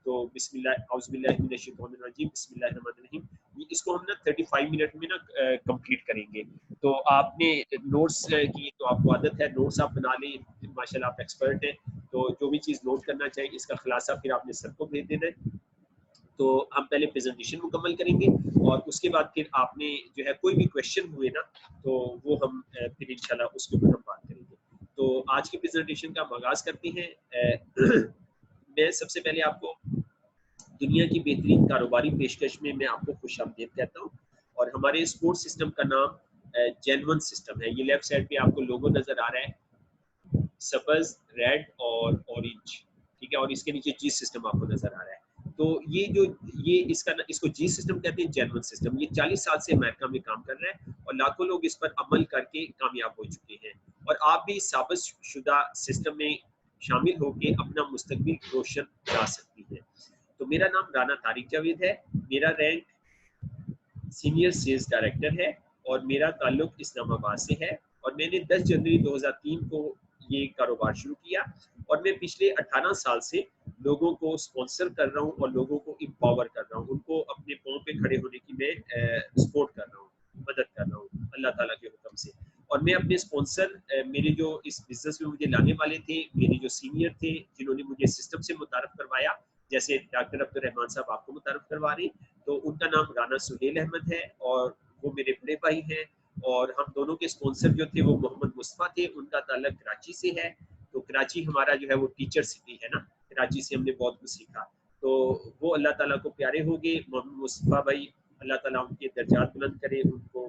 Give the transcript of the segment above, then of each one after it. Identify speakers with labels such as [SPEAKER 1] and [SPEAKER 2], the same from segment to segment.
[SPEAKER 1] तो बिस्मिल्लाह औज़ु बिल्लाहि मिनश शैतानिर रजीम, बिस्मिल्लाहिर रहमानिर रहीम। इसको हम ना 35 मिनट में ना कंप्लीट करेंगे। तो आपने नोट्स की तो आपको आदत है, नोट्स आप बना लें, माशाल्लाह आप एक्सपर्ट हैं। तो जो भी चीज़ नोट करना चाहिए इसका खुलासा फिर आपने सर को भेज देना है। तो हम पहले प्रेजेंटेशन मुकम्मल करेंगे और उसके बाद फिर आपने जो है कोई भी क्वेश्चन हुए ना तो वो हम फिर इंशाल्लाह उसके ऊपर हम बात करेंगे। तो आज की प्रेजेंटेशन का आगाज़ करते हैं। मैं सबसे पहले आपको दुनिया की बेहतरीन कारोबारी पेशकश में मैं आपको खुशामदीद कहता हूँ। और हमारे स्पोर्ट्स सिस्टम का नाम जेनवन सिस्टम है। ये लेफ्ट साइड पे आपको लोगो नज़र आ रहा है, सब्ज़, रेड और ऑरेंज, ठीक है, और इसके नीचे जी सिस्टम आपको नज़र आ रहा है। तो ये इसको जी सिस्टम कहते हैं, जेनवन सिस्टम। ये 40 साल से अमेरिका में काम कर रहा है और लाखों लोग इस पर अमल करके कामयाब हो चुके हैं। और आप भी इस साबित शुदा सिस्टम में शामिल होकर अपना मुस्तकबिल रोशन करा सकती हैं। तो मेरा नाम राना तारिक जावेद है, मेरा रैंक सीनियर सेल्स डायरेक्टर है और मेरा ताल्लुक इस्लामाबाद से है। और मैंने 10 जनवरी 2003 को ये कारोबार शुरू किया और मैं पिछले 18 साल से लोगों को स्पॉन्सर कर रहा हूँ और लोगों को एम्पावर कर रहा हूँ, उनको अपने पाँव पे खड़े होने की मैं सपोर्ट कर रहा हूँ, मदद कर रहा हूँ अल्लाह ताला के हुक्म से। और मैं अपने स्पॉन्सर मेरे जो इस बिजनेस में मुझे लाने वाले थे, मेरे जो सीनियर थे जिन्होंने मुझे सिस्टम से मुतारफ करवाया, जैसे डॉक्टर अब्दुल रहमान साहब आपको मुतारफ करवा रहे, तो उनका नाम राना सुहेल अहमद है और वो मेरे बड़े भाई हैं। और हम दोनों के स्पॉन्सर जो थे वो मोहम्मद मुस्तफ़ा थे, उनका ताल्लुक कराची से है। तो कराची हमारा जो है वो टीचर सिटी है ना, कराची से हमने बहुत कुछ सीखा। तो वो अल्लाह ताला को प्यारे हो गए मोहम्मद मुस्तफ़ा भाई, अल्लाह ताला उनके दर्जात बुलंद करे, उनको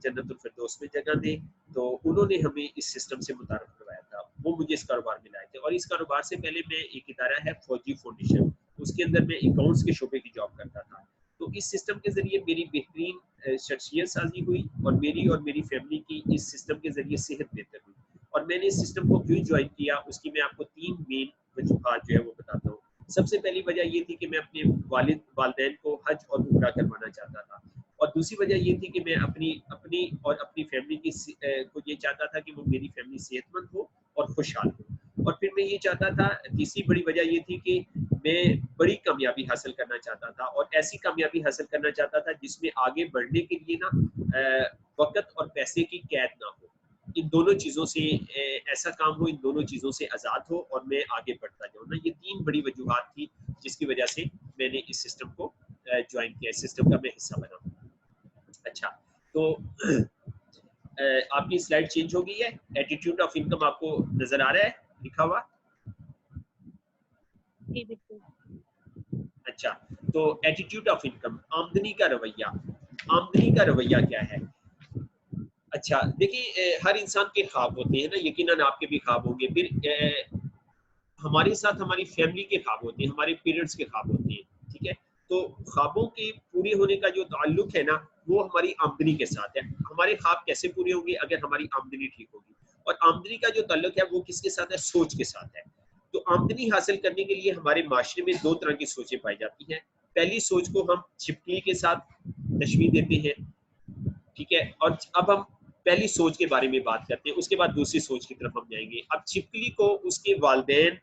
[SPEAKER 1] जन्नतुल फिरदौस में जगह दे। तो उन्होंने हमें इस सिस्टम से मुतारफ करवाया था, वो मुझे इस कारोबार में लाए थे। और इस कारोबार से पहले मैं एक इदारा है फौजी फाउंडेशन, उसके अंदर मैं अकाउंट्स के शोबे की जॉब करता था। तो इस सिस्टम के ज़रिए मेरी बेहतरीन शख्सियत साजी हुई और मेरी फैमिली की इस सिस्टम के ज़रिए सेहत बेहतर हुई। और मैंने इस सिस्टम को क्यों ज्वाइन किया उसकी मैं आपको 3 मेन वजूहात जो है वो बताता हूँ। सबसे पहली वजह ये थी कि मैं अपने वालिदैन को हज और उम्रा करवाना चाहता था। और दूसरी वजह ये थी कि मैं अपनी फैमिली को ये चाहता था कि वो मेरी फैमिली सेहतमंद हो और खुशहाल हो। और फिर मैं ये चाहता था, तीसरी बड़ी वजह ये थी कि मैं बड़ी कामयाबी हासिल करना चाहता था और ऐसी कामयाबी हासिल करना चाहता था जिसमें आगे बढ़ने के लिए ना वक़्त और पैसे की कैद ना हो। इन दोनों चीज़ों से ऐसा काम हो, इन दोनों चीज़ों से आज़ाद हो और मैं आगे बढ़ता जाऊँ ना। ये 3 बड़ी वजूहात थी जिसकी वजह से मैंने इस सिस्टम को ज्वाइन किया, इस सिस्टम का मैं हिस्सा बना। अच्छा, तो आपकी स्लाइड चेंज हो गई है, एटीट्यूड ऑफ इनकम आपको नज़र आ रहा है लिखा हुआ?
[SPEAKER 2] जी बिल्कुल।
[SPEAKER 1] अच्छा, तो एटीट्यूड ऑफ इनकम, आमदनी का रवैया। आमदनी का रवैया क्या है? अच्छा, देखिए हर इंसान के ख्वाब होते हैं ना, यकीनन आपके भी ख्वाब होंगे। फिर हमारे साथ हमारी फैमिली के ख्वाब होते हैं, हमारे पेरेंट्स के ख्वाब होते हैं, ठीक है? तो ख्वाबों के पूरे होने का जो ताल्लुक है ना, वो हमारी आमदनी के साथ है। हमारे ख्वाब कैसे पूरे होंगे? अगर हमारी आमदनी ठीक होगी। और आमदनी का जो ताल्लुक है वो किसके साथ है? सोच के साथ है। तो आमदनी हासिल करने के लिए हमारे माशरे में 2 तरह की सोचें पाई जाती हैं। पहली सोच को हम छिपकली के साथ तशबीह देते हैं, ठीक है? और अब हम पहली सोच के बारे में बात करते हैं, उसके बाद दूसरी सोच की तरफ हम जाएंगे। अब छिपकली को उसके वालिदैन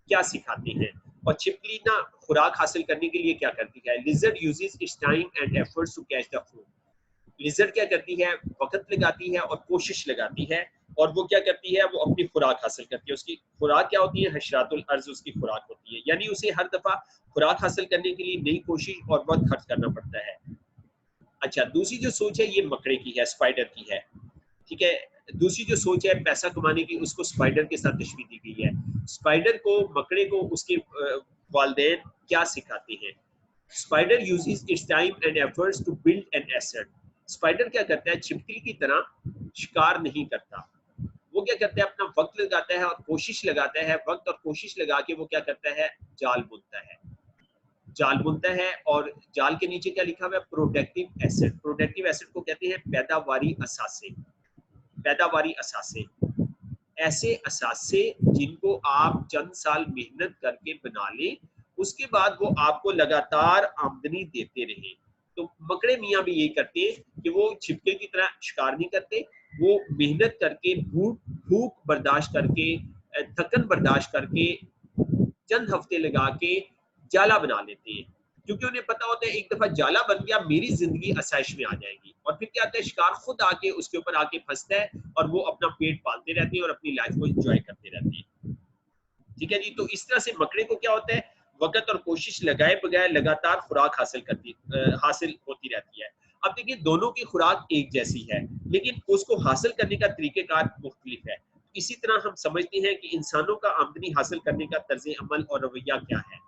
[SPEAKER 1] क्या सिखाते हैं? और छिपकली ना खुराक हासिल करने के लिए क्या करती है? Lizard uses its time and efforts to catch the food. Lizard क्या करती है? वक़्त लगाती है और कोशिश लगाती है। और वो क्या करती है? वो अपनी खुराक हासिल करती है। उसकी खुराक क्या होती है? हशरातुल अर्ज़ उसकी खुराक होती है। यानी उसे हर दफ़ा खुराक हासिल करने के लिए नई कोशिश और वक़्त खर्च करना पड़ता है। अच्छा, दूसरी जो सोच है ये मकड़े की है, स्पाइडर की है, ठीक है? दूसरी जो सोच है पैसा कमाने की, उसको स्पाइडर के साथ तशबीह दी गई है। स्पाइडर को, मकड़े को उसके वालिदैन क्या सिखाते हैं? Spider uses its time and efforts to build an asset. Spider क्या करता है? छिपकली की तरह शिकार नहीं करता। वो क्या करता है? अपना वक्त लगाता है और कोशिश लगाता है, वक्त और कोशिश लगा के वो क्या करता है? जाल बुनता है। जाल बुनता है और जाल के नीचे क्या लिखा हुआ है? Productive asset. प्रोडक्टिव एसेट को कहते हैं पैदावारी असासे। पैदावारी असासे, ऐसे असासे जिनको आप चंद साल मेहनत करके बना लें, उसके बाद वो आपको लगातार आमदनी देते रहें। तो मकड़े मियाँ भी यही करते हैं कि वो छिपके की तरह शिकार नहीं करते, वो मेहनत करके भूख बर्दाश्त करके, थकन बर्दाश्त करके, चंद हफ्ते लगा के जाला बना लेते हैं, क्योंकि उन्हें पता होता है एक दफा जाला बन गया मेरी जिंदगी आसाइश में आ जाएगी। और फिर क्या होता है, शिकार खुद आके उसके ऊपर आके फंसता है और वो अपना पेट पालते रहते हैं और अपनी लाइफ को एंजॉय करते रहते हैं। ठीक है जी। तो इस तरह से मकड़े को क्या होता है, वक्त और कोशिश लगाए बगैर लगातार खुराक हासिल होती रहती है। अब देखिए दोनों की खुराक एक जैसी है, लेकिन उसको हासिल करने का तरीकेकार मुख्तलिफ है। इसी तरह हम समझते हैं कि इंसानों का आमदनी हासिल करने का तर्ज अमल और रवैया क्या है।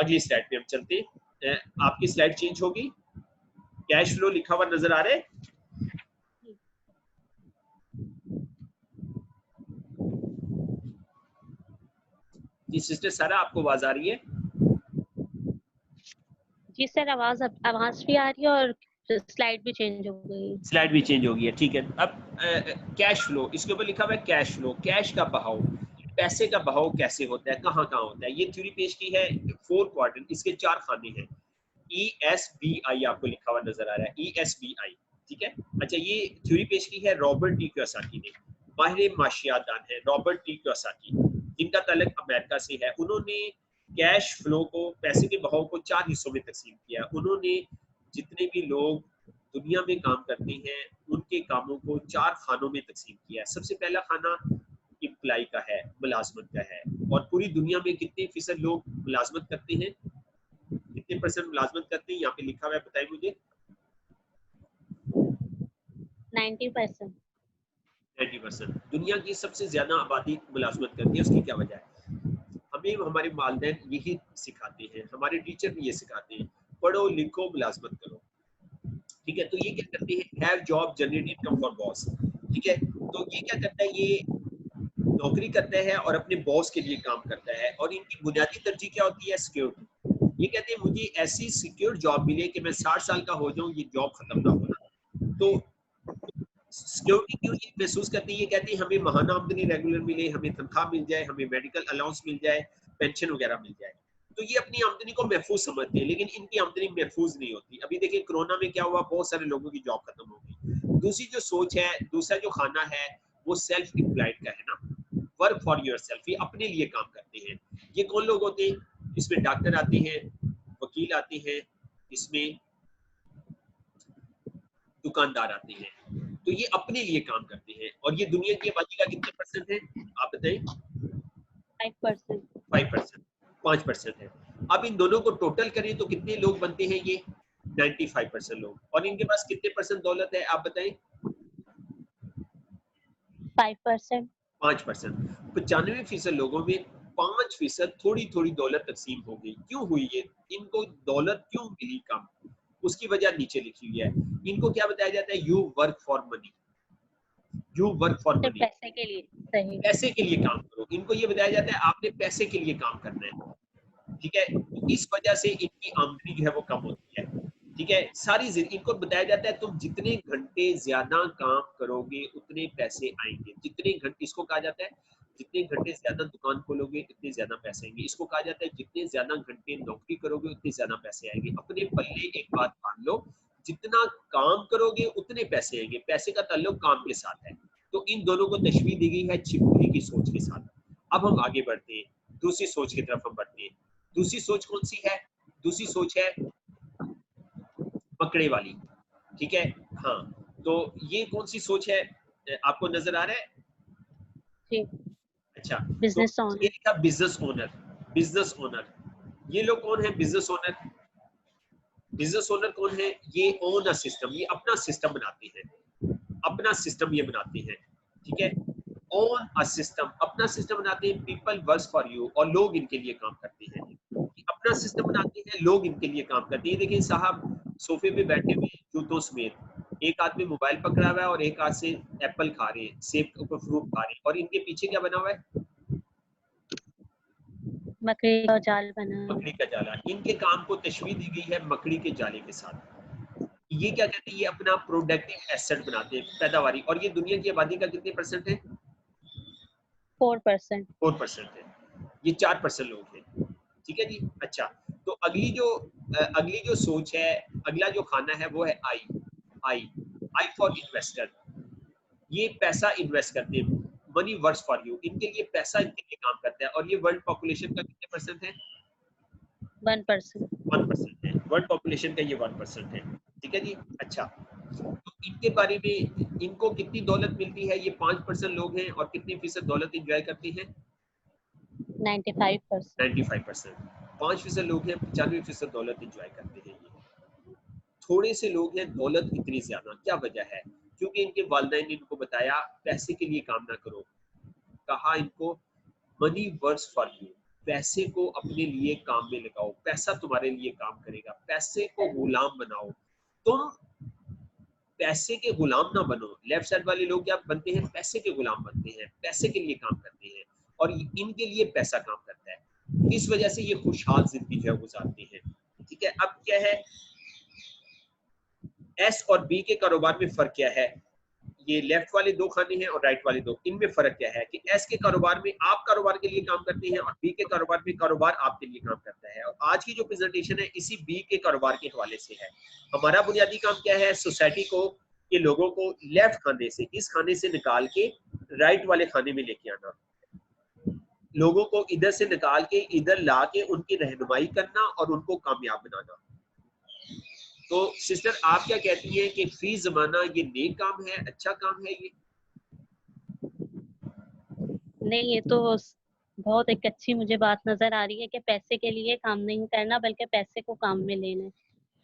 [SPEAKER 1] अगली स्लाइड पे हम चलते हैं। आपकी स्लाइड चेंज होगी, कैश फ्लो लिखा हुआ नजर आ रहा है। जी सिस्टर सारा, आपको आवाज आ रही है?
[SPEAKER 2] जी सर, आवाज भी आ रही है और स्लाइड भी चेंज हो गई।
[SPEAKER 1] स्लाइड भी चेंज हो गई है, ठीक है। अब कैश फ्लो, इसके ऊपर लिखा हुआ है कैश फ्लो, कैश का बहाव, पैसे का बहाव कैसे होता है, कहाँ कहाँ होता है। ये थ्योरी पेश की है 4 क्वाड्रेंट, इसके 4 खाने हैं। ESBI आपको लिखा हुआ नजर आ रहा है, ESBI, ठीक है। अच्छा, ये थ्योरी पेश की है रॉबर्ट टी कियोसाकी ने, माहिर माशियादान है रॉबर्ट टी कियोसाकी, जिनका ताल्लुक अमेरिका से है। उन्होंने कैश फ्लो को, पैसे के बहाव को 4 हिस्सों में तकसीम किया। उन्होंने जितने भी लोग दुनिया में काम करते हैं उनके कामों को 4 खानों में तकसीम किया है। सबसे पहला खाना इम्प्लाई का है, मुलाजमत का है। और पूरी दुनिया में कितने फीसद लोग मुलाजमत करते हैं, कितने परसेंट मुलाजमत करते हैं, यहाँ पे लिखा हुआ है, बताइए मुझे।
[SPEAKER 2] 90%।
[SPEAKER 1] 90%। दुनिया की सबसे ज्यादा आबादी मुलाजमत करती है, उसकी क्या वजह है? हमें हमारे वालिदैन यही सिखाते हैं, हमारे टीचर भी ये सिखाते हैं, पढ़ो लिखो मुलाजमत करो। ठीक है, तो ये क्या करते हैं, have job generate income for boss. ठीक है, तो ये क्या करता है, ये नौकरी करता है और अपने बॉस के लिए काम करता है। और इनकी बुनियादी तरजीह क्या होती है, सिक्योरिटी। ये कहते हैं मुझे ऐसी सिक्योर जॉब मिले कि मैं 60 साल का हो जाऊं, ये जॉब खत्म ना होना। तो सिक्योरिटी क्यों ये महसूस करती है, ये कहती है हमें महाना आमदनी रेगुलर मिले, हमें तनख्वाह मिल जाए, हमें मेडिकल अलाउंस मिल जाए, पेंशन वगैरह मिल जाए। तो ये अपनी आमदनी को महफूज समझते हैं, लेकिन इनकी आमदनी महफूज नहीं होती। अभी देखिए कोरोना में क्या हुआ, बहुत सारे लोगों की जॉब खत्म हो गई। दूसरी जो सोच है, दूसरा जो खाना है, वो सेल्फ एम्प्लॉयड का है ना, वर्क फॉर योर सेल्फ, ये अपने लिए काम करते हैं। ये कौन लोग होते हैं, इसमें डॉक्टर आते हैं, वकील आते हैं, इसमें दुकानदार आते हैं। तो ये अपने लिए काम करते हैं। और ये दुनिया की आबादी का कितने परसेंट है, आप बताएं?
[SPEAKER 2] 5%।
[SPEAKER 1] 5%, 5% है। अब इन दोनों को टोटल करें तो कितने लोग बनते हैं, ये 95% लोग। और इनके पास कितने परसेंट दौलत है, आप बताएं?
[SPEAKER 2] 5%।
[SPEAKER 1] 5%। 95% लोगों में 5% थोड़ी थोड़ी दौलत तकसीम हो गई। क्यों हुई ये, इनको दौलत क्यों मिली कम, उसकी वजह नीचे लिखी हुई है। इनको क्या बताया जाता है, you work for money, you work for
[SPEAKER 2] सिर्फ
[SPEAKER 1] मनी,
[SPEAKER 2] पैसे के लिए। सही।
[SPEAKER 1] पैसे के लिए काम करो। इनको ये बताया जाता है आपने पैसे के लिए काम करना है। ठीक है, तो इस वजह से इनकी आमदनी जो है वो कम होती है। ठीक है, सारी इनको बताया जाता है तुम जितने घंटे ज्यादा काम करोगे उतने पैसे आएंगे। जितने घंटे, इसको कहा जाता है जितने घंटे ज्यादा दुकान खोलोगे उतने ज्यादा पैसे आएंगे। इसको कहा जाता है जितने ज्यादा घंटे नौकरी करोगे उतने ज्यादा पैसे आएंगे। अपने पल्ले एक बात मान लो, जितना काम करोगे उतने पैसे आएंगे। पैसे का ताल्लुक काम के साथ है। तो इन दोनों को तशबीह दी गई है छिपकली की सोच के साथ। अब हम आगे बढ़ते हैं, दूसरी सोच की तरफ हम बढ़ते हैं। दूसरी सोच कौन सी है, दूसरी सोच है पकड़े वाली। ठीक है, हाँ, तो ये कौन सी सोच है, आपको नजर आ रहा है?
[SPEAKER 2] जी।
[SPEAKER 1] अच्छा, तो
[SPEAKER 2] बिजनेस
[SPEAKER 1] ये
[SPEAKER 2] ओनर।
[SPEAKER 1] लिखा बिजनेस ओनर, बिजनेस ओनर। ये लोग कौन है बिजनेस ओनर? बिजनेस ओनर कौन है, ये ओन अ सिस्टम, ये अपना सिस्टम बनाते हैं, अपना सिस्टम ये बनाते हैं। ठीक है, ओन अ सिस्टम, अपना सिस्टम बनाते हैं। पीपल वर्क फॉर यू, और लोग इनके लिए काम करते हैं। अपना सिस्टम बनाते हैं, लोग इनके लिए काम करते हैं। देखिए साहब सोफे पे बैठे हुए जूतों समेत, एक हाथ में मोबाइल पकड़ा हुआ है और एक हाथ से एप्पल खा रहे हैं, सेब के ऊपर फ्रूट खा रहे हैं। और इनके पीछे क्या बना हुआ है,
[SPEAKER 2] मकड़ी का जाल बना।
[SPEAKER 1] मकड़ी का जाला। इनके काम को तशबीह दी गई है मकड़ी के जाले के साथ। ये क्या कहते हैं, ये अपना प्रोडक्टिव एसेट बनाते हैं, पैदावारी। और ये दुनिया की आबादी का कितने परसेंट है,
[SPEAKER 2] 4%।
[SPEAKER 1] 4% है। ये 4% लोग हैं। ठीक है जी। अच्छा, तो अगली जो सोच है, अगला जो खाना है वो है आई, आई, आई फॉर इन्वेस्टर। ये पैसा इन्वेस्ट करते हैं, मनी वर्क्स फॉर यू, इनके लिए पैसा इनके लिए काम करता है। और ये वर्ल्ड पॉपुलेशन का कितने परसेंट है,
[SPEAKER 2] 1%।
[SPEAKER 1] 1% है, वर्ल्ड पॉपुलेशन का ये 1% है। ठीक है जी। अच्छा, तो इनके बारे में, इनको कितनी दौलत मिलती है? ये 5% लोग हैं और कितनी फीसद दौलत एंजॉय करते हैं?
[SPEAKER 2] 95%।
[SPEAKER 1] 95%। 5% लोग हैं, 95% दौलत एंजॉय करते हैं। ये थोड़े से लोग हैं, दौलत इतनी ज्यादा, क्या वजह है? क्योंकि इनके वालिदैन ने इनको बताया पैसे के लिए काम ना करो, कहा इनको मनी वर्क्स फॉर यू, पैसे को अपने लिए काम में लगाओ, पैसा तुम्हारे लिए काम करेगा, पैसे को गुलाम बनाओ, तुम पैसे के गुलाम ना बनो। लेफ्ट साइड वाले लोग क्या बनते हैं? पैसे के गुलाम बनते हैं, पैसे के लिए काम करते हैं और इनके लिए पैसा काम करता है। इस वजह से ये खुशहाल जिंदगी जो है गुजारते हैं। ठीक है, अब क्या है, एस और बी के कारोबार में फर्क क्या है? ये लेफ्ट वाले दो खाने हैं और राइट वाले दो, इनमें फर्क क्या है कि एस के कारोबार में आप कारोबार के लिए काम करते हैं और बी के कारोबार में कारोबार आपके लिए काम करता है। और आज की जो प्रेजेंटेशन है इसी बी के कारोबार के हवाले से है। हमारा बुनियादी काम क्या है? सोसाइटी को, के लोगों को लेफ्ट खाने से, इस खाने से निकाल के राइट वाले खाने में लेके आना, लोगों को इधर से निकाल के इधर ला के उनकी रहनुमाई करना और उनको कामयाब बनाना। तो सिस्टर आप क्या कहती हैं कि फी जमाना ये नेक काम है, अच्छा काम है ये?
[SPEAKER 2] नहीं, ये तो बहुत एक अच्छी मुझे बात नजर आ रही है कि पैसे के लिए काम नहीं करना बल्कि पैसे को काम में लेना है।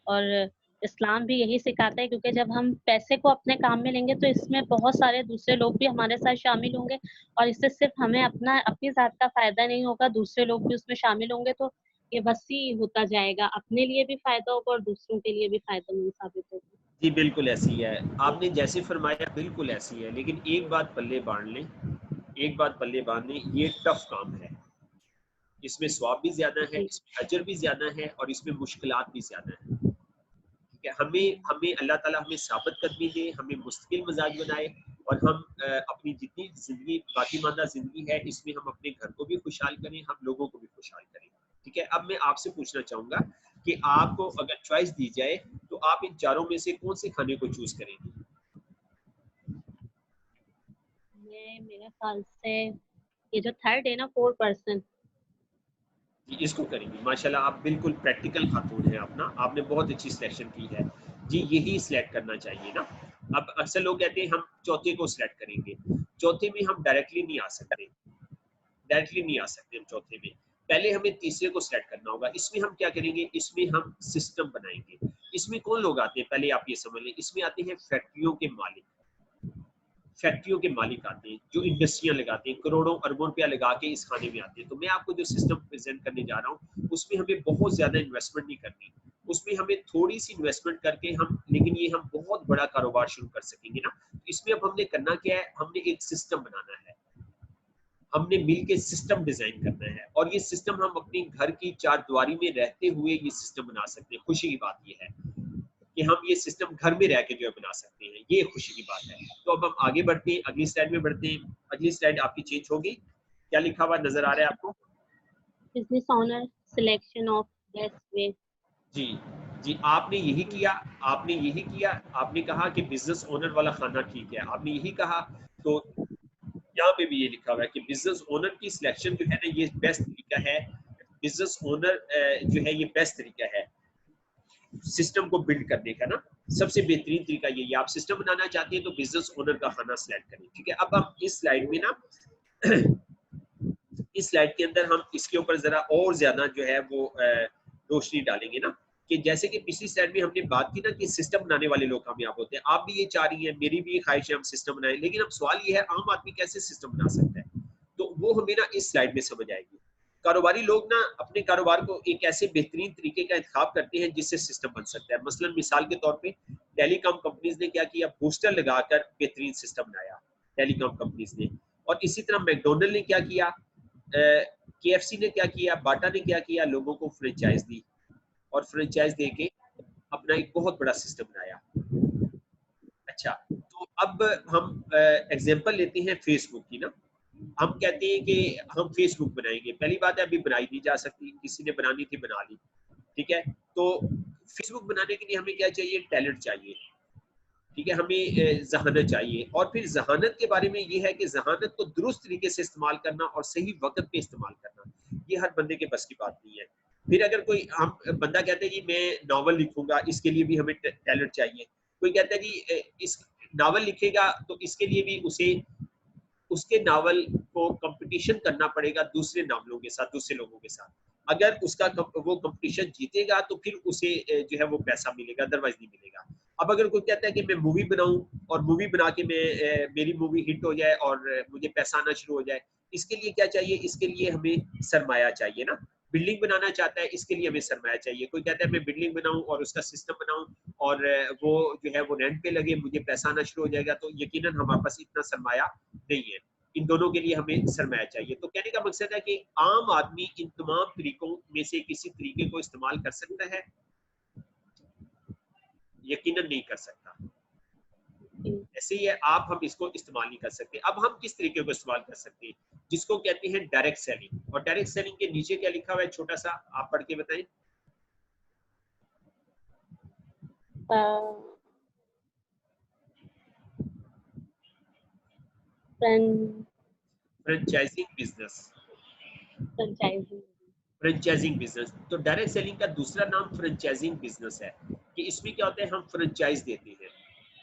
[SPEAKER 2] और इस्लाम भी यही सिखाता है, क्योंकि जब हम पैसे को अपने काम में लेंगे तो इसमें बहुत सारे दूसरे लोग भी हमारे साथ शामिल होंगे और इससे सिर्फ हमें अपनी जात का फायदा नहीं होगा, दूसरे लोग भी उसमें शामिल होंगे। तो ये वसी होता जाएगा, अपने लिए भी फायदा होगा और दूसरों के लिए भी फायदेमंद साबित होगा।
[SPEAKER 1] जी बिल्कुल ऐसी है, आपने जैसे फरमाया बिल्कुल ऐसी है। लेकिन एक बात पल्ले बांध लें, एक बात पल्ले बांध लें, ये टफ काम है, इसमें स्वाब भी ज्यादा है,
[SPEAKER 2] जी।
[SPEAKER 1] इसमें अजर भी ज्यादा है और इसमें मुश्किलात भी ज्यादा है। ठीक है, हमें हमें अल्लाह ताला हमें साबित कदमी दे, हमें मुस्तकिल मिजाज बनाए और हम अपनी जितनी जिंदगी बाकी मानदा जिंदगी है इसमें हम अपने घर को भी खुशहाल करें, हम लोगों को भी खुशहाल करें। ठीक है, अब मैं आपसे पूछना चाहूंगा कि आपको अगर चॉइस दी जाए तो आप इन चारों में से कौन से खाने को चूज करेंगे?
[SPEAKER 2] मेरे ख्याल से ये जो थर्ड है ना, 4%।
[SPEAKER 1] जी इसको करेंगे। माशाल्लाह आप बिल्कुल प्रैक्टिकल खातून हैं, अपना आपने बहुत अच्छी सिलेक्शन की है जी, यही सिलेक्ट करना चाहिए ना। अब अक्सर लोग कहते हैं हम चौथे को सिलेक्ट करेंगे, चौथे में हम डायरेक्टली नहीं आ सकते, डायरेक्टली नहीं आ सकते हम चौथे में, पहले हमें तीसरे को सिलेक्ट करना होगा। इसमें हम क्या करेंगे, इसमें हम सिस्टम बनाएंगे। इसमें कौन लोग आते हैं पहले आप ये समझ लें, इसमें आते हैं फैक्ट्रियों के मालिक, फैक्ट्रियों के मालिक आते हैं जो इंडस्ट्रियां लगाते हैं, करोड़ों अरबों रुपया लगा के इस खाने में आते हैं। तो मैं आपको जो सिस्टम प्रेजेंट करने जा रहा हूँ उसमें हमें बहुत ज्यादा इन्वेस्टमेंट नहीं करनी, उसमें हमें थोड़ी सी इन्वेस्टमेंट करके हम, लेकिन ये हम बहुत बड़ा कारोबार शुरू कर सकेंगे ना। इसमें अब हमने करना क्या है, हमने एक सिस्टम बनाना है, हमने मिल के सिस्टम डिजाइन करना है और ये सिस्टम हम अपनी घर की चार दीवारी में रहते हुए ये सिस्टम बना सकते हैं। खुशी की बात ये है कि हम ये सिस्टम घर में रह के जो है बना सकते हैं, ये खुशी की बात है। तो अब हम आगे बढ़ते हैं, अगली स्लाइड में बढ़ते हैं। अगली स्लाइड आपकी चेंज होगी, क्या लिखा हुआ नजर आ रहा है आपको?
[SPEAKER 2] Business owner selection of best way.
[SPEAKER 1] जी जी, आपने यही किया, आपने यही किया, आपने कहा कि बिजनेस ओनर वाला खाना ठीक है, आपने यही कहा। तो यहाँ पे भी ये लिखा हुआ है कि बिजनेस ओनर की सिलेक्शन जो है ना ये बेस्ट तरीका है, बिजनेस ओनर जो है ये बेस्ट तरीका है सिस्टम को बिल्ड करने का ना, सबसे बेहतरीन तरीका यही है। आप सिस्टम बनाना चाहते हैं तो बिजनेस ओनर का खाना सिलेक्ट करें। ठीक है, अब हम इस स्लाइड में ना इस स्लाइड के अंदर हम इसके ऊपर जरा और ज्यादा जो है वो रोशनी डालेंगे ना, कि जैसे कि पिछली स्लाइड में हमने बात की ना कि सिस्टम बनाने वाले लोग कामयाब होते हैं। आप भी ये चाह रही हैं, मेरी भी ये ख्वाहिश है हम सिस्टम बनाएं, लेकिन अब सवाल ये है आम आदमी कैसे सिस्टम बना सकता है, तो वो हमें ना इस स्लाइड में समझ आएगी। कारोबारी लोग ना अपने कारोबार को एक ऐसे बेहतरीन तरीके का इंतखाब करते हैं जिससे सिस्टम बन सकता है। मसलन मिसाल के तौर पे टेलीकॉम कंपनीज ने क्या किया, बूस्टर लगाकर बेहतरीन सिस्टम बनाया टेलीकॉम कंपनीज ने। और इसी तरह मैकडोनल्ड ने क्या किया, KFC ने क्या किया, बाटा ने क्या किया, लोगों को फ्रेंचाइज दी और फ्रेंचाइज दे के अपना एक बहुत बड़ा सिस्टम बनाया। अच्छा, तो अब हम एग्जांपल लेते हैं फेसबुक की ना। हम कहते हैं कि हम फेसबुक बनाएंगे, पहली बात है अभी बनाई नहीं जा सकती, किसी ने बनानी थी बना ली। ठीक है, तो फेसबुक बनाने के लिए हमें क्या चाहिए, टैलेंट चाहिए। ठीक है, हमें जहानत चाहिए और फिर जहानत के बारे में ये है कि जहानत को दुरुस्त तरीके से इस्तेमाल करना और सही वक्त पे इस्तेमाल करना, ये हर बंदे के बस की बात नहीं है। फिर अगर कोई हम बंदा कहते हैं जी मैं नॉवल लिखूंगा, इसके लिए भी हमें टैलेंट चाहिए। कोई कहता है जी इस नावल लिखेगा तो इसके लिए भी उसे उसके नावल को कंपटीशन करना पड़ेगा दूसरे नावलों के साथ, दूसरे लोगों के साथ। अगर उसका वो कंपटीशन जीतेगा तो फिर उसे जो है वो पैसा मिलेगा, अदरवाइज नहीं मिलेगा। अब अगर कोई कहता है कि मैं मूवी बनाऊं और मूवी बना के मैं मेरी मूवी हिट हो जाए और मुझे पैसा आना शुरू हो जाए, इसके लिए क्या चाहिए? इसके लिए हमें सरमाया चाहिए ना। बिल्डिंग बनाना चाहता है, इसके लिए हमें सरमाया चाहिए। कोई कहता है मैं बिल्डिंग बनाऊं और उसका सिस्टम बनाऊं और वो जो है वो रेंट पे लगे, मुझे पैसा आना शुरू हो जाएगा, तो यकीनन हमारे पास इतना सरमाया नहीं है। इन दोनों के लिए हमें सरमाया चाहिए। तो कहने का मकसद है कि आम आदमी इन तमाम तरीकों में से किसी तरीके को इस्तेमाल कर सकता है? यकीनन नहीं कर सकता। ऐसे ही है, हम इसको इस्तेमाल नहीं कर सकते। अब हम किस तरीके को इस्तेमाल कर सकते हैं, जिसको कहते हैं डायरेक्ट सेलिंग। और डायरेक्ट सेलिंग के नीचे क्या लिखा हुआ है छोटा सा, आप पढ़ के बताएं। Franchising business. फ्रेंचाइजिंग बिजनेस, तो डायरेक्ट सेलिंग का दूसरा नाम फ्रेंचाइजिंग बिजनेस है कि इसमें क्या होता है, हम फ्रेंचाइज देते हैं।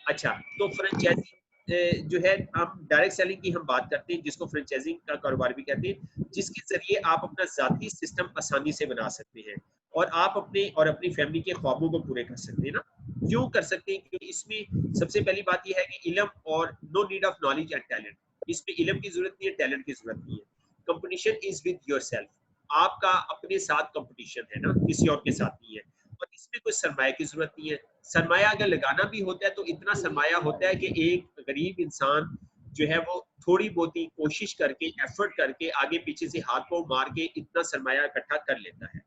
[SPEAKER 1] अच्छा, तो फ्रेंचाइजिंग जो है, हम डायरेक्ट सेलिंग की हम बात करते हैं, जिसको फ्रेंचाइजिंग का कारोबार भी कहते हैं, जिसके जरिए आप अपना जाती सिस्टम आसानी से बना सकते हैं और आप अपने और अपनी फैमिली के ख्वाबों को पूरे कर सकते हैं ना। क्यों कर सकते हैं? क्योंकि इसमें सबसे पहली बात यह है कि इल्म और no need of knowledge and talent. इसमें इल्म की जरूरत नहीं है, टैलेंट की जरूरत नहीं है। Competition is with yourself. आपका अपने साथ कंपटीशन है ना, किसी और के साथ नहीं है। और इसमें कोई सरमाया की जरूरत नहीं है। सरमाया अगर लगाना भी होता है तो इतना सरमाया होता है कि एक गरीब इंसान जो है वो थोड़ी बहुत ही कोशिश करके, एफर्ट करके, आगे पीछे से हाथ पांव मार के इतना सरमाया इकट्ठा कर लेता है।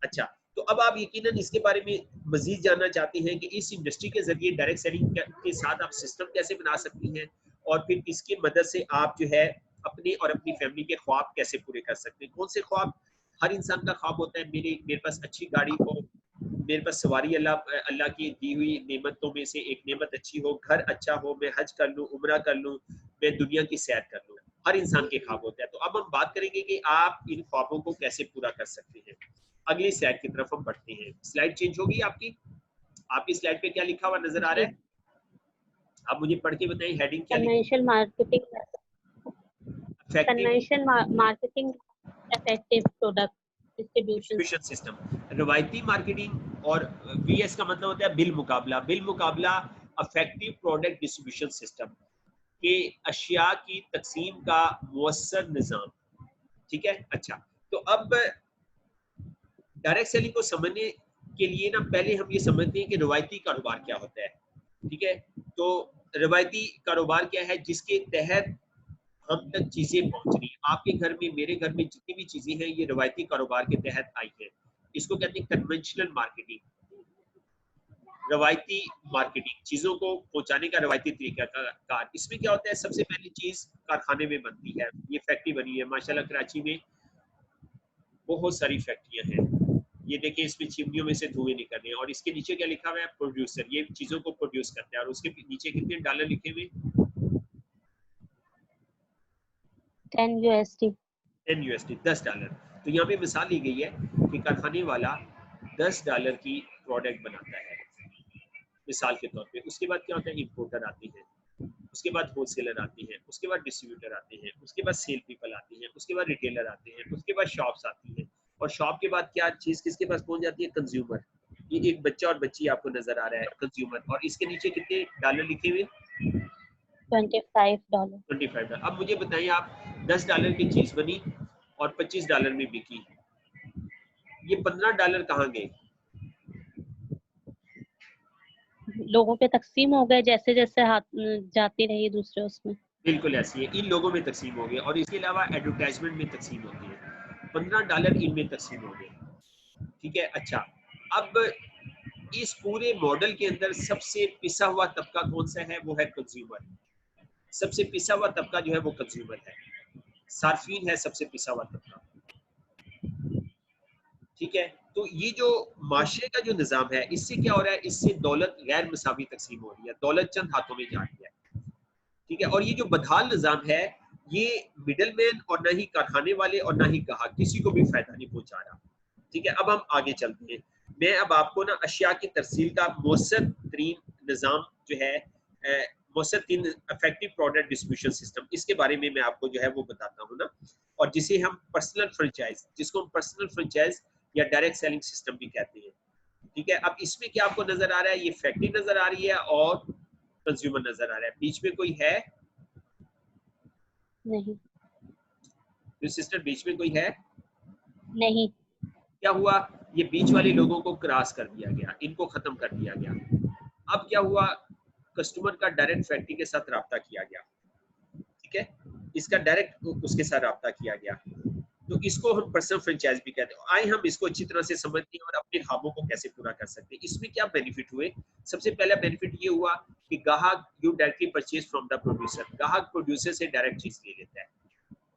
[SPEAKER 1] अच्छा, तो अब आप यकीनन इसके बारे में मजीद जानना चाहते हैं कि इस इंडस्ट्री के जरिए डायरेक्ट सेलिंग के साथ आप सिस्टम कैसे बना सकती हैं और फिर इसकी मदद से आप जो है अपने और अपनी फैमिली के ख्वाब कैसे पूरे कर सकते हैं। कौन से ख्वाब? हर इंसान का ख्वाब होता है मेरे पास अच्छी गाड़ी हो, मेरे पास सवारी, अल्लाह की दी हुई नेमतों में से एक नेमत अच्छी हो, घर अच्छा हो, मैं हज कर लूँ, उम्रा कर लूँ, मैं दुनिया की सैर कर लूँ। हर इंसान के ख्वाब होता है। तो अब हम बात करेंगे कि आप इन ख्वाबों को कैसे पूरा कर सकते हैं। अगली स्लाइड की तरफ हम बढ़ते हैं। स्लाइड चेंज होगी आपकी स्लाइड पे क्या लिखा हुआ नजर आ रहा है? आप मुझे पढ़ के बताइए, हेडिंग क्या लिखी?
[SPEAKER 2] Financial marketing effective product
[SPEAKER 1] distribution system. रवायती मार्केटिंग और वीएस का मतलब होता है बिल मुकाबला इफेक्टिव प्रोडक्ट डिस्ट्रीब्यूशन सिस्टम के अशिया की तकसीम का मुअस्सर निज़ाम। ठीक है। अच्छा, तो अब डायरेक्ट सेलिंग को समझने के लिए ना पहले हम ये समझते हैं कि रवायती कारोबार क्या होता है। ठीक है, तो रवायती कारोबार क्या है? जिसके तहत हम तक चीजें पहुंच रही हैं। आपके घर में, मेरे घर में जितनी भी चीजें हैं, ये रवायती कारोबार के तहत आई है। इसको कहते हैं कन्वेंशनल मार्केटिंग। रवायती मार्केटिंग, चीजों को पहुंचाने का रवायती तरीका कार। इसमें क्या होता है? सबसे पहली चीज कारखाने में बनती है। ये फैक्ट्री बनी है माशाल्लाह, कराची में बहुत सारी फैक्ट्रियां हैं। ये देखिए, इसमें चिमनियों में से धुएं निकल रहे हैं और इसके नीचे क्या लिखा हुआ है? प्रोड्यूसर। ये चीजों को प्रोड्यूस करता है और उसके नीचे कितने डॉलर लिखे हुए?
[SPEAKER 2] 10 USD।
[SPEAKER 1] 10 USD, $10। तो यहाँ पे मिसाल ली गई है कि कारखाने वाला $10 की प्रोडक्ट बनाता है, मिसाल के तौर पे। उसके बाद क्या होता है? इंपोर्टर आते हैं, उसके बाद होलसेलर आते हैं, उसके बाद डिस्ट्रीब्यूटर आते हैं, उसके बाद सेल पीपल आते हैं, उसके बाद रिटेलर आते हैं, उसके बाद शॉप्स आती हैं, और शॉप के बाद क्या चीज किसके पास पहुंच जाती है? कंज्यूमर। ये एक बच्चा और बच्ची आपको नजर आ रहा है, कंज्यूमर। और इसके नीचे कितने डॉलर लिखे हुए?
[SPEAKER 2] $25।
[SPEAKER 1] $25। अब मुझे बताइए, आप $10 की चीज बनी और $25 में बिकी, ये $15 कहाँ गए?
[SPEAKER 2] लोगों पे तकसीम हो गए, जैसे जैसे हाथ जाती रही दूसरे उसमें।
[SPEAKER 1] बिल्कुल ऐसी है, इन लोगों में तकसीम हो गए। और इसके अलावा एडवर्टाइजमेंट में तकसीम होती है। $15 इनमें तकसीम हो गए। ठीक है। अच्छा, अब इस पूरे मॉडल के अंदर सबसे पिसा हुआ तबका कौन सा है? वो है कंज्यूमर। सबसे पिसा हुआ तबका जो है वो कंज्यूमर है, सार्फिन है सबसे पिसा हुआ तबका। ठीक है। तो ये जो माशरे का जो निज़ाम है, इससे क्या हो रहा है? इससे दौलत गैर मसावी तकसीम हो रही है, दौलत चंद हाथों में जा रही है। ठीक है। और ये जो बदहाल निज़ाम है, ये मिडल मैन और ना ही कारखाने वाले और ना ही गाहक, किसी को भी फायदा नहीं पहुंचा रहा। ठीक है, अब हम आगे चलते हैं। मैं अब आपको ना अशिया की तरसील का मौसर तरीन निज़ाम जो है, मौसर तरीन इफेक्टिव प्रोडक्ट डिस्ट्रीब्यूशन सिस्टम, इसके बारे में मैं आपको जो है वो बताता हूँ ना, और जिसे हम पर्सनल फ्रेंचाइज, जिसको हम पर्सनल फ्रेंचाइज या डायरेक्ट सेलिंग सिस्टम भी कहते हैं। ठीक है, अब इसमें क्या आपको नजर आ रहा है, ये फैक्ट्री नजर आ रही है और कंज्यूमर नजर आ रहा है, बीच में कोई है?
[SPEAKER 2] नहीं।
[SPEAKER 1] सिस्टर बीच में कोई है?
[SPEAKER 2] नहीं।
[SPEAKER 1] क्या हुआ, ये बीच वाले लोगों को क्रॉस कर दिया गया, इनको खत्म कर दिया गया। अब क्या हुआ, कस्टमर का डायरेक्ट फैक्ट्री के साथ रब्ता किया गया। ठीक है, इसका डायरेक्ट उसके साथ रब्ता किया गया, तो इसको हम पर्सनल फ्रेंचाइज भी कहते हैं। आए हम इसको अच्छी तरह से समझते हैं और अपने ख्वाबों को कैसे पूरा कर सकते हैं। इसमें क्या बेनिफिट हुए? सबसे पहला बेनिफिट ये हुआ कि ग्राहक you directly purchase from the producer, ग्राहक प्रोड्यूसर से डायरेक्ट चीज ले लेता है।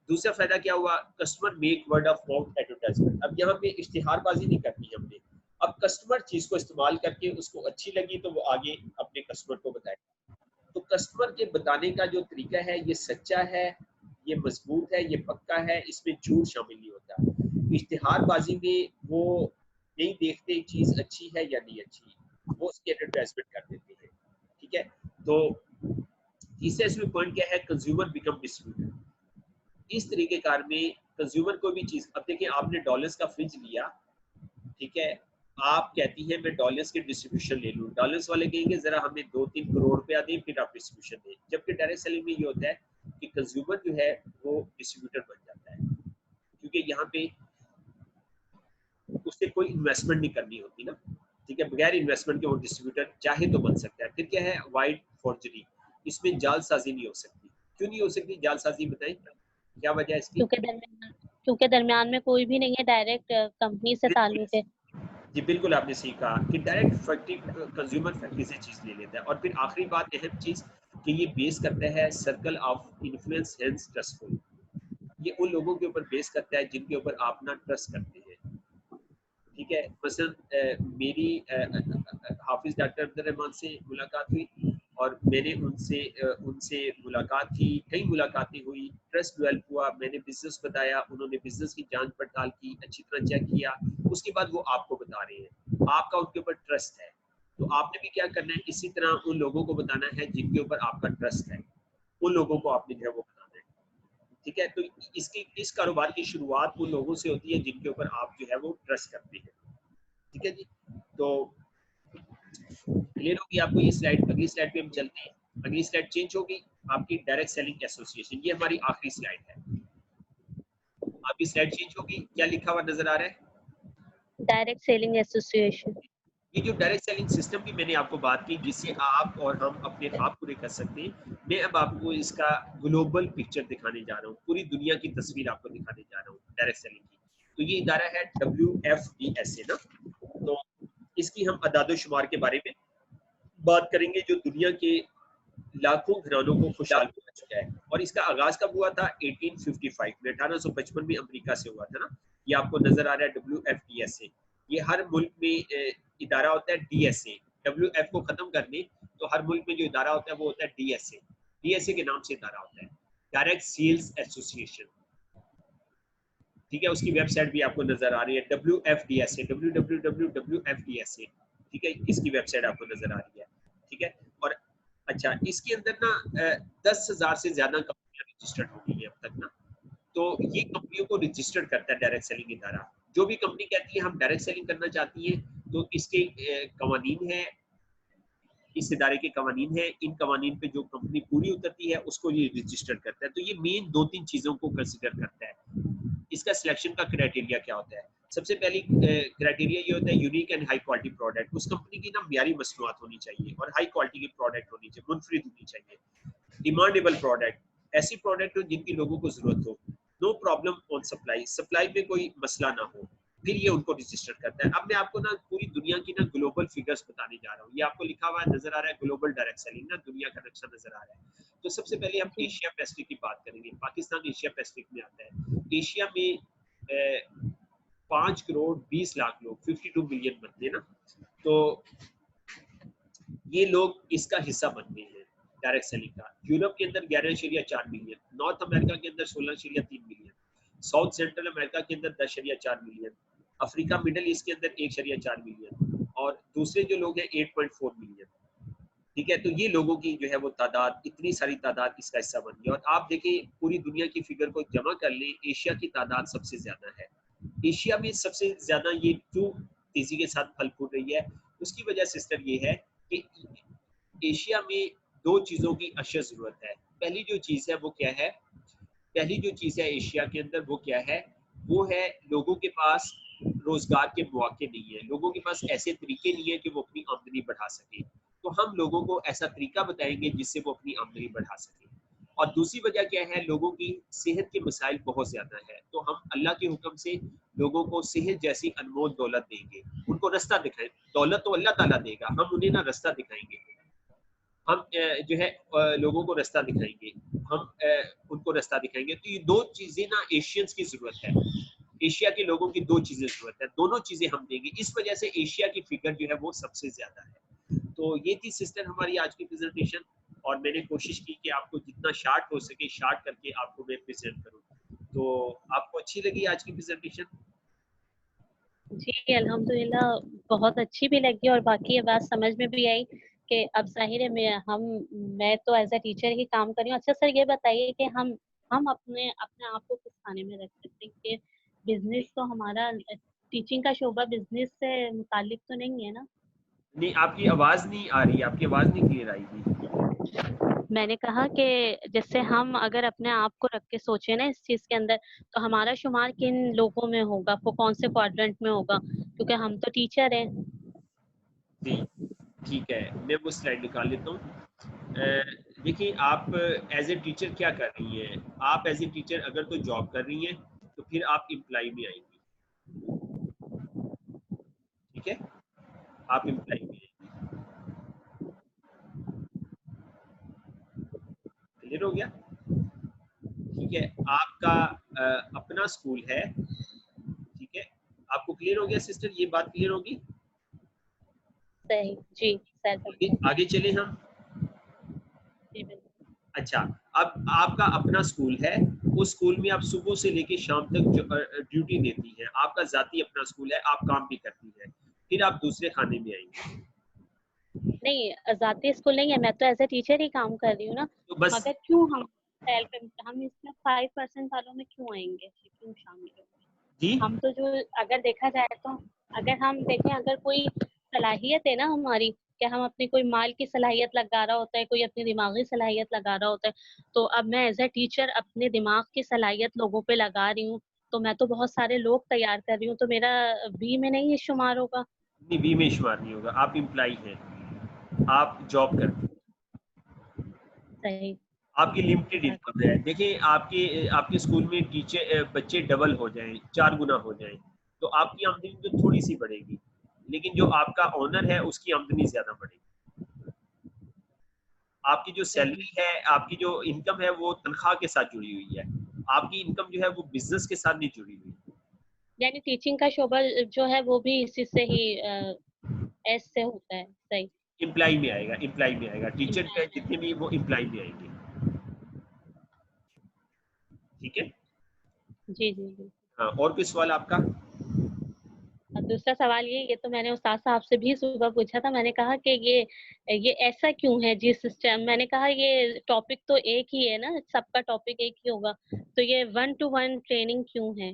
[SPEAKER 1] दूसरा फायदा क्या हुआ, customer make word of mouth advertisement. अब यहाँ पे इश्तिहारबाजी नहीं करनी हमने, अब कस्टमर चीज को इस्तेमाल करके उसको अच्छी लगी तो वो आगे अपने कस्टमर को बताएगा। तो कस्टमर के बताने का जो तरीका है ये सच्चा है, ये मजबूत है, ये पक्का है, इसमें झूठ शामिल नहीं होता। इश्तिहारबाजी में वो नहीं देखते चीज अच्छी है या नहीं अच्छी, वो उसकी एडवर्टाइजमेंट कर देते हैं। ठीक है, तो तीसरा इसमें पॉइंट क्या है, कंज्यूमर बिकम डिस्ट्रीब्यूटर। इस तरीके कार में कंज्यूमर को भी चीज, अब देखिए आपने डॉलर्स का फ्रिज लिया, ठीक है, आप कहती है मैं डॉलर्स के डिस्ट्रीब्यूशन ले लूं, डॉलर्स वाले कहेंगे जरा हमें 2-3 करोड़ रुपया दें फिर आप डिस्ट्रीब्यूशन दें। जबकि डायरेक्ट सेलिंग में ये होता है कि कंज्यूमर जो है वो डिस्ट्रीब्यूटर बन जाता है, क्योंकि यहाँ पे उससे कोई इन्वेस्टमेंट नहीं करनी होती ना। ठीक है, बगैर इन्वेस्टमेंट के वो डिस्ट्रीब्यूटर चाहे तो बन सकता है। फिर क्या है, वाइड फॉर्जरी, इसमें जालसाजी नहीं हो सकती। क्यों नहीं हो सकती जालसाजी, बताएं क्या वजह है इसकी?
[SPEAKER 2] क्योंकि दरमियान में कोई भी नहीं है, डायरेक्ट कंपनी से
[SPEAKER 1] बिल्कुल,
[SPEAKER 2] ताल्लुक है।
[SPEAKER 1] जी बिल्कुल आपने सही कहा कि डायरेक्ट फैक्ट्री कंज्यूमर फैक्ट्री से चीज ले लेता है। और फिर आखिरी बात, अहम चीज, कि ये बेस करता है circle of influence hence trustful. ये उन लोगों के ऊपर बेस करता है जिनके ऊपर आप ना ट्रस्ट करते हैं। ठीक है, मसलन मेरी हाफिज डॉक्टर अब्दुल रहमान से मुलाकात हुई और मैंने उनसे मुलाकात की, कई मुलाकातें हुई, ट्रस्ट डेवलप हुआ, मैंने बिजनेस बताया, उन्होंने बिजनेस की जांच पड़ताल की, अच्छी तरह चेक किया, उसके बाद वो आपको बता रहे हैं, आपका उनके ऊपर ट्रस्ट है। तो आपने भी क्या करना है, इसी तरह उन लोगों को बताना है जिनके ऊपर आपका ट्रस्ट है, उन लोगों को आपने जो है वो बताना है। ठीक है, तो इस कारोबार की शुरुआत उन लोगों से होती है जिनके ऊपर आप जो है वो ट्रस्ट करते हैं। ठीक है जी, तो क्लियर होगी आपको ये स्लाइड। अगली स्लाइड पे हम चलते हैं, अगली स्लाइड चेंज होगी, आपकी डायरेक्ट सेलिंग एसोसिएशन, ये हमारी आखिरी स्लाइड है। आपकी स्लाइड चेंज होगी, क्या लिखा हुआ नजर आ रहा है?
[SPEAKER 2] Direct selling association.
[SPEAKER 1] ये जो डायरेक्ट सेलिंग सिस्टम की मैंने आपको बात की, जिससे आप और हम अपने ख्वाब पूरे कर सकते हैं, मैं अब आपको इसका ग्लोबल पिक्चर दिखाने जा रहा हूँ, पूरी दुनिया की तस्वीर आपको दिखाने जा रहा हूँ डायरेक्ट सेलिंग की। तो ये इदारा है WFDSA ना, तो इसकी हम अदाद-ओ-शुमार के बारे में बात करेंगे, जो दुनिया के लाखों घरानों को खुशहाल बना चुका है। और इसका आगाज कब हुआ था? 1855 में, 1855 में अमेरिका से हुआ था ना। ये आपको नजर आ रहा है WFDSA। ये हर मुल्क में इदारा होता है DSA, WF को खत्म करने, तो हर मुल्क में जो इदारा होता है वो होता है DSA। DSA के नाम से इदारा होता है, डायरेक्ट सेल्स एसोसिएशन। ठीक है, उसकी वेबसाइट भी आपको नजर आ रही है, WFDSA, www.WFDSA। ठीक है, इसकी वेबसाइट आपको नजर आ रही है। ठीक है, और अच्छा, इसके अंदर ना 10,000 से ज्यादा कंपनियां रजिस्टर्ड हो गई है अब तक ना। तो ये कंपनियों को रजिस्टर्ड करता है डायरेक्ट सेलिंग इदारा। जो भी कंपनी कहती है हम डायरेक्ट सेलिंग करना चाहती है, तो इसके कवानीन है, इस इदारे के कवानीन है, इन कवानीन पे जो कंपनी पूरी उतरती है उसको ये रजिस्टर्ड करता है। तो ये मेन 2-3 चीजों को कंसिडर करता है। इसका सिलेक्शन का क्राइटेरिया क्या होता है? सबसे पहली क्राइटेरिया ये होता है unique and high quality product. उस कंपनी की ना म्यारी मसनूआत होनी चाहिए और हाई क्वालिटी की प्रोडक्ट होनी चाहिए, मुनफरिद होनी चाहिए। डिमांडेबल प्रोडक्ट, ऐसी प्रोडक्ट हो जिनकी लोगों को जरूरत हो। No problem on supply, supply में कोई मसला ना हो, फिर ये उनको रजिस्टर करता है। अब मैं आपको ना पूरी दुनिया की ना ग्लोबल फिगर्स बताने जा रहा हूँ। ये आपको लिखा हुआ नजर आ रहा है, ग्लोबल डायरेक्ट सेलिंग ना, दुनिया का नक्शा नजर आ रहा है। तो सबसे पहले हम एशिया पैसिफिक की बात करेंगे। पाकिस्तान एशिया पैसिफिक में आता है। एशिया में 5 करोड़ 20 लाख लोग, 52 मिलियन बनते हैं ना, तो ये लोग इसका हिस्सा बनते हैं डायरेक्ट सेलिंग का। यूरोप के अंदर 11.4 मिलियन, नॉर्थ अमेरिका के अंदर 16.3 मिलियन, साउथ सेंट्रल अमेरिका के अंदर 10.4 मिलियन, अफ्रीका मिडल ईस्ट के अंदर 1.4 मिलियन, और दूसरे जो लोग हैं 8.4 मिलियन। ठीक है, तो ये लोगों की जो है वो तादाद, इतनी सारी तादाद इसका हिस्सा बन गई। और आप देखें पूरी दुनिया की फिगर को जमा कर लें, एशिया की तादाद सबसे ज्यादा है। एशिया में सबसे ज्यादा ये क्यों तेजी के साथ फल फूट रही है, उसकी वजह सिस्टर ये है कि एशिया में दो चीजों की अशद जरूरत है। पहली जो चीज है वो क्या है, पहली जो चीज है एशिया के अंदर वो क्या है, वो है लोगों के पास रोजगार के मौके नहीं है, लोगों के पास ऐसे तरीके नहीं है कि वो अपनी आमदनी बढ़ा सके। तो हम लोगों को ऐसा तरीका बताएंगे जिससे वो अपनी आमदनी बढ़ा सके। और दूसरी वजह क्या है, लोगों की सेहत के मसाइल बहुत ज्यादा है, तो हम अल्लाह के हुक्म से लोगों को सेहत जैसी अनमोल दौलत देंगे, उनको रास्ता दिखाएं। दौलत तो अल्लाह ताला देगा, हम उन्हें ना रास्ता दिखाएंगे। हम जो है लोगों को रास्ता दिखाएंगे, हम उनको रास्ता दिखाएंगे। तो ये दो चीजें ना एशियंस की जरूरत है, एशिया के लोगों की दो चीजें जरूरत है, दोनों चीजें हम देंगे। इस वजह से एशिया की फिगर जो है वो सबसे ज्यादा है। तो ये थी सिस्टर हमारी आज की प्रेजेंटेशन, और मैंने कोशिश की कि आपको जितना शार्ट हो सके शार्ट करके आपको मैं प्रेजेंट करूँ। तो आपको अच्छी लगी आज की प्रेजेंटेशन?
[SPEAKER 2] जी, अल्हम्दुलिल्लाह बहुत अच्छी भी लगी और बाकी ये बात समझ में भी आई कि अब ज़ाहिर है मैं तो एज़ अ टीचर ही काम कर रही हूँ। अच्छा सर ये बताइए कि हम अपने अपने आप को किस खाने में रख सकते हैं कि बिज़नेस तो हमारा टीचिंग का शोबा बिज़नेस से मुताल्लिक तो नहीं है ना?
[SPEAKER 1] नहीं, आपकी आवाज नहीं आ रही, आपकी आवाज नहीं क्लियर आएगी।
[SPEAKER 2] मैंने कहा कि जैसे हम अगर अपने आप को रख के सोचे ना इस चीज़ के अंदर, तो हमारा शुमार किन लोगों में होगा, वो कौन से क्वाड्रेंट में होगा? क्योंकि हम तो टीचर हैं।
[SPEAKER 1] जी, ठीक है, मैं वो स्लाइड निकाल लेता हूँ। देखिए आप एज ए टीचर क्या कर रही हैं, आप एज ए टीचर अगर तो जॉब कर रही हैं तो फिर आप इम्प्लाई में आएंगी। ठीक है, आप इम्प्लाई में आएंगी। क्लियर हो गया? ठीक है, आपका अपना स्कूल है। ठीक है, आपको क्लियर हो गया सिस्टर, ये बात क्लियर होगी?
[SPEAKER 2] सही, जी, सर
[SPEAKER 1] आगे
[SPEAKER 2] बिल्कुल।
[SPEAKER 1] आगे चले हम।
[SPEAKER 2] जी, बिल्कुल।
[SPEAKER 1] अच्छा, अब आपका अपना स्कूल है, उस स्कूल में आप सुबह से लेके शाम तक ड्यूटी देती हैं, आपका जाती अपना स्कूल है, आप काम भी करती हैं, फिर आप दूसरे खाने में आएंगे।
[SPEAKER 2] नहीं, ज़ाती स्कूल नहीं है, मैं तो एज़ अ टीचर ही काम कर रही हूँ ना,
[SPEAKER 1] तो बस
[SPEAKER 2] मगर क्यों हम इसमें 5% वालों में क्यों आएँगे? क्यों शामिल होंगे?
[SPEAKER 1] जी,
[SPEAKER 2] हम तो जो अगर देखा जाए तो अगर हम देखें अगर कोई सलाहियत है ना हमारी कि हम अपनी कोई माल की सलाहियत लगा रहा होता है, कोई अपनी दिमागी सलाहियत लगा रहा होता है, तो अब मैं एज़ अ टीचर अपने दिमाग की सलाहियत लोगों पे लगा रही हूँ, तो मैं तो बहुत सारे लोग तैयार कर रही हूँ, तो मेरा बी में नहीं शुमार होगा।
[SPEAKER 1] नहीं, बी में शुमार नहीं होगा, आप इम्प्लाई हैं, आप जॉब करते हैं,
[SPEAKER 2] सही
[SPEAKER 1] आपकी लिमिटेड
[SPEAKER 2] बात।
[SPEAKER 1] इनकम है। देखिए आपके आपके स्कूल में टीचर बच्चे डबल हो जाएं, 4 गुना हो जाएं, तो आपकी आमदनी तो थोड़ी सी बढ़ेगी, लेकिन जो आपका ओनर है उसकी आमदनी ज्यादा बढ़ेगी। आपकी जो
[SPEAKER 2] बिल्कुल।
[SPEAKER 1] सैलरी है, आपकी जो इनकम है वो तनख्वाह के साथ जुड़ी हुई है, आपकी इनकम जो है वो बिजनेस के साथ नहीं जुड़ी हुई।
[SPEAKER 2] यानी टीचिंग का शोबा जो है वो भी इसी से ही एस से होता है। सही।
[SPEAKER 1] इम्प्लाई में आएगा, इम्प्लाई में आएगा, टीचर
[SPEAKER 2] इम्प्लाई में।
[SPEAKER 1] जितने भी वो इम्प्लाई में आएंगे। ठीक है।
[SPEAKER 2] जी, जी, जी।
[SPEAKER 1] हाँ, और कोई सवाल आपका?
[SPEAKER 2] दूसरा सवाल ये तो मैंने उस्ताद साहब से भी सुबह पूछा था। मैंने कहा कि ये ऐसा क्यों है जी सिस्टम? मैंने कहा ये टॉपिक तो एक ही है ना, सबका टॉपिक एक ही होगा। तो ये 1 टू 1 ट्रेनिंग क्यों है?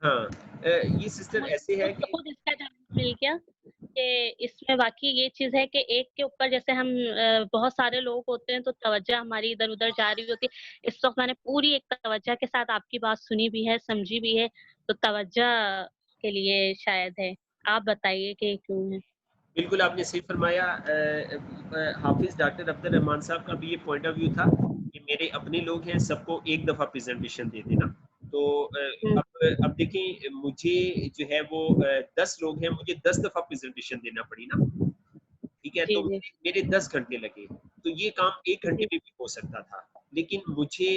[SPEAKER 1] हाँ, ये सिस्टर
[SPEAKER 2] मुझे
[SPEAKER 1] ऐसे है कि
[SPEAKER 2] खुद इसका जवाब मिल गया कि इसमें वाक़ई ये चीज़ है कि एक के ऊपर जैसे हम बहुत सारे लोग होते हैं तो तवज्जो हमारी इधर-उधर जा रही होती है। इस वक़्त मैंने पूरी एक तवज्जो के साथ आपकी बात सुनी भी है, समझी भी है, तो तवज्जो के लिए शायद है। आप बताइए कि क्यों है?
[SPEAKER 1] बिल्कुल आपने सही फरमाया। हाफिज डॉक्टर अब्दुल रहमान साहब का भी ये पॉइंट ऑफ व्यू था कि मेरे अपने लोग हैं, सबको एक दफ़ा प्रेजेंटेशन दे देना। तो
[SPEAKER 2] हुँ,
[SPEAKER 1] अब देखें, मुझे जो है वो 10 लोग हैं, मुझे 10 दफ़ा प्रेजेंटेशन देना पड़ी ना। ठीक है,
[SPEAKER 2] जी,
[SPEAKER 1] तो
[SPEAKER 2] जी।
[SPEAKER 1] मेरे 10 घंटे लगे, तो ये काम 1 घंटे
[SPEAKER 2] जी,
[SPEAKER 1] में भी हो सकता था, लेकिन मुझे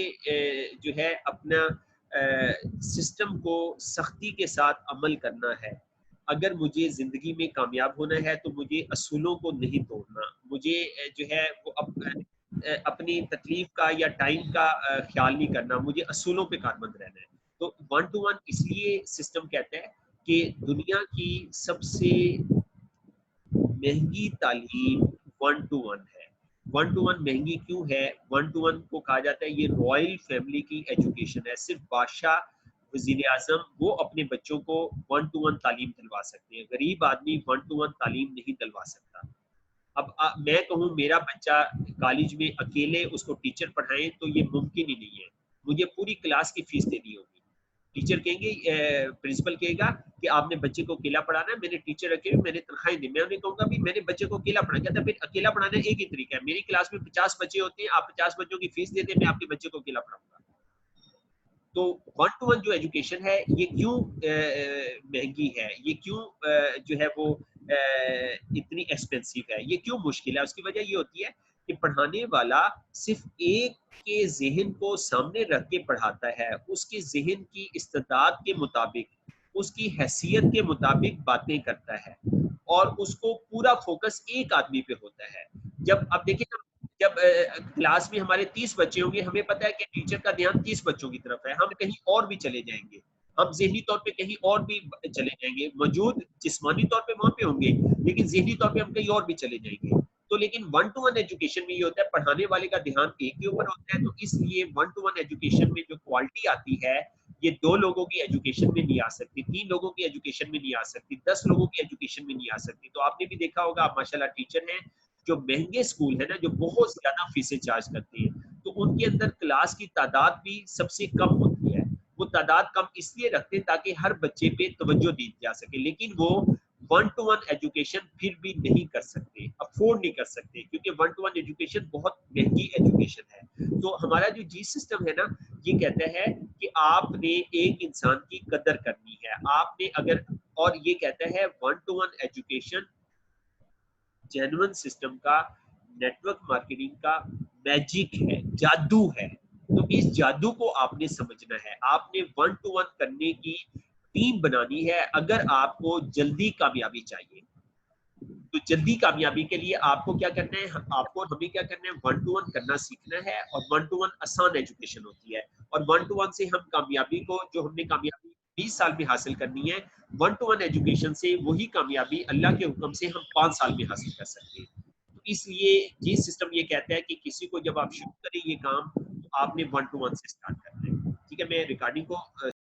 [SPEAKER 1] जो है अपना सिस्टम को सख्ती के साथ अमल करना है। अगर मुझे ज़िंदगी में कामयाब होना है तो मुझे असूलों को नहीं तोड़ना, मुझे जो है वो अपनी तकलीफ का या टाइम का ख्याल नहीं करना, मुझे असूलों पे कारबंद रहना है। तो 1 टू 1 इसलिए सिस्टम कहता है कि दुनिया की सबसे महंगी तालीम 1-to-1 है। 1-to-1 महंगी क्यों है? 1-to-1 को कहा जाता है ये रॉयल फैमिली की एजुकेशन है। सिर्फ बादशाह, वज़ीर आज़म वो अपने बच्चों को 1-to-1 तालीम दिलवा सकते हैं। गरीब आदमी 1-to-1 तालीम नहीं दिलवा सकता। अब मैं कहूँ मेरा बच्चा कॉलेज में अकेले उसको टीचर पढ़ाएँ तो ये मुमकिन ही नहीं है। मुझे पूरी क्लास की फीस देनी होगी। टीचर कहेंगे प्रिंसिपल कहेगा कि आपने बच्चे को अकेला पढ़ाना है, मैंने टीचर रखे हुए, मैंने तनख्वाहें दी। मैं उन्हें कहूँगा भी मैंने बच्चे को अकेला पढ़ाया। कहता है फिर अकेला पढ़ाना एक ही तरीका है। मेरी क्लास में 50 बच्चे होते हैं, आप 50 बच्चों की फीस दे दें, मैं आपके बच्चे को अकेला पढ़ाऊँगा। तो 1-to-1 जो एजुकेशन है ये क्यों महंगी है, ये क्यों जो है वो इतनी एक्सपेंसिव है, ये क्यों मुश्किल है? उसकी वजह ये होती है कि पढ़ाने वाला सिर्फ एक के ज़हन को सामने रख के पढ़ाता है, उसके ज़हन की इस्तेदाद के मुताबिक, उसकी हैसियत के मुताबिक बातें करता है और उसको पूरा फोकस एक आदमी पे होता है। जब अब देखिए ना, जब क्लास में हमारे 30 बच्चे होंगे, हमें पता है कि टीचर का ध्यान 30 बच्चों की तरफ है, हम कहीं और भी चले जाएँगे। हम ज़हनी तौर पे कहीं और भी चले जाएँगे, मौजूद जिस्मानी तौर पे वहाँ पे होंगे, लेकिन ज़हनी तौर पे हम कहीं और भी चले जाएँगे। तो लेकिन 1-to-1 एजुकेशन में ये होता है, पढ़ाने वाले का ध्यान एक के ऊपर होता है, तो इसलिए 1-to-1 एजुकेशन में जो क्वालिटी आती है, ये 2 लोगों की एजुकेशन में नहीं आ सकती, 3 लोगों की एजुकेशन में नहीं आ सकती, 10 लोगों की एजुकेशन में नहीं आ सकती। तो आपने भी देखा होगा, आप माशाल्लाह टीचर हैं, जो महँगे स्कूल है ना, जो बहुत ज़्यादा फीसें चार्ज करते हैं, तो उनके अंदर क्लास की तादाद भी सबसे कम होती है। वो तादाद कम इसलिए रखते हैं ताकि हर बच्चे पे तवज्जो दी जा सके, लेकिन वो 1-to-1 एजुकेशन फिर भी नहीं कर सकते, अफोर्ड नहीं कर सकते, क्योंकि 1-to-1 एजुकेशन बहुत महँगी एजुकेशन है। तो हमारा जो जी सिस्टम है ना, ये कहता है कि आपने एक इंसान की कदर करनी है। आपने अगर और ये कहता है 1-to-1 एजुकेशन जेन्युइन सिस्टम का, नेटवर्क मार्केटिंग का मैजिक है, जादू है। तो इस जादू को आपने समझना है। आपने 1-to-1 करने की टीम बनानी है अगर आपको जल्दी कामयाबी चाहिए। तो जल्दी कामयाबी के लिए आपको क्या करना है, आपको हमें क्या करना है, 1-to-1 करना सीखना है और 1-to-1 आसान एजुकेशन होती है और 1-to-1 से हम कामयाबी को, जो हमने कामयाबी 20 साल में हासिल करनी है, 1-to-1 एजुकेशन से वही कामयाबी अल्लाह के हुक्म से हम 5 साल में हासिल कर सकते हैं। तो इसलिए ये सिस्टम ये कहता है कि किसी को जब आप शुरू करें ये काम, तो आपने 1-to-1 से स्टार्ट करना है। ठीक है, मैं रिकॉर्डिंग को